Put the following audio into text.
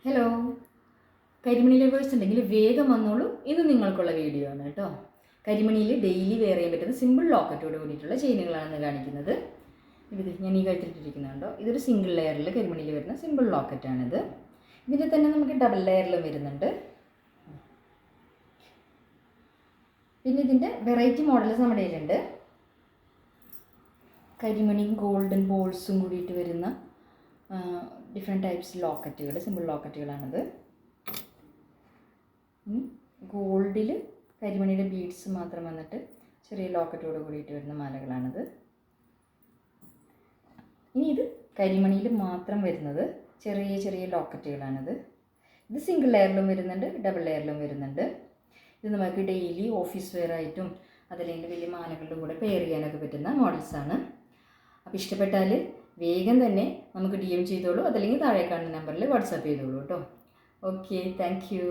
Hello, കരിമണി lovers ഉണ്ടെങ്കിൽ വേഗം വന്നോളൂ. ഇത് നിങ്ങൾക്കുള്ള വീഡിയോ ആണ് കേട്ടോ. കരിമണിയിൽ ഡെയിലി വെയർ ചെയ്യാൻ പറ്റുന്ന സിമ്പിൾ ലോക്കറ്റോട് കൂടിയിട്ടുള്ള ചെയിനുകളാണ് കാണിക്കുന്നത്. ഇത് ഞാൻ ഈ കഴുത്തിട്ടിരിക്കുന്നുണ്ടോ, ഇതൊരു സിംഗിൾ ലെയറിൽ കരിമണിയിൽ വരുന്ന സിമ്പിൾ ലോക്കറ്റാണിത്. ഇതിൻ്റെ തന്നെ നമുക്ക് ഡബിൾ ലെയറിലും വരുന്നുണ്ട്. പിന്നെ ഇതിൻ്റെ വെറൈറ്റി മോഡൽസ് നമ്മുടെ കയ്യിലുണ്ട്. കരിമണിയും ഗോൾഡൻ ബോൾസും കൂടിയിട്ട് വരുന്ന ഡിഫറെൻറ്റ് ടൈപ്സ് ലോക്കറ്റുകൾ, സിമ്പിൾ ലോക്കറ്റുകളാണിത്. ഗോൾഡിൽ കരിമണിയുടെ ബീഡ്സ് മാത്രം വന്നിട്ട് ചെറിയ ലോക്കറ്റോട് കൂടിയിട്ട് വരുന്ന മാലകളാണിത്. ഇനി ഇത് കരിമണിയിൽ മാത്രം വരുന്നത് ചെറിയ ചെറിയ ലോക്കറ്റുകളാണിത്. ഇത് സിംഗിൾ ലെയറിലും വരുന്നുണ്ട്, ഡബിൾ ലെയറിലും വരുന്നുണ്ട്. ഇത് നമുക്ക് ഡെയിലി ഓഫീസ് വെയർ ആയിട്ടും അതല്ലെങ്കിൽ വലിയ മാലകളുടെ കൂടെ പെയർ ചെയ്യാനൊക്കെ പറ്റുന്ന മോഡൽസാണ്. അപ്പോൾ ഇഷ്ടപ്പെട്ടാൽ വേഗം തന്നെ നമുക്ക് DM ചെയ്തോളൂ, അതല്ലെങ്കിൽ താഴെ കാണുന്ന നമ്പറിൽ വാട്സാപ്പ് ചെയ്തോളൂ കേട്ടോ. Okay, thank you.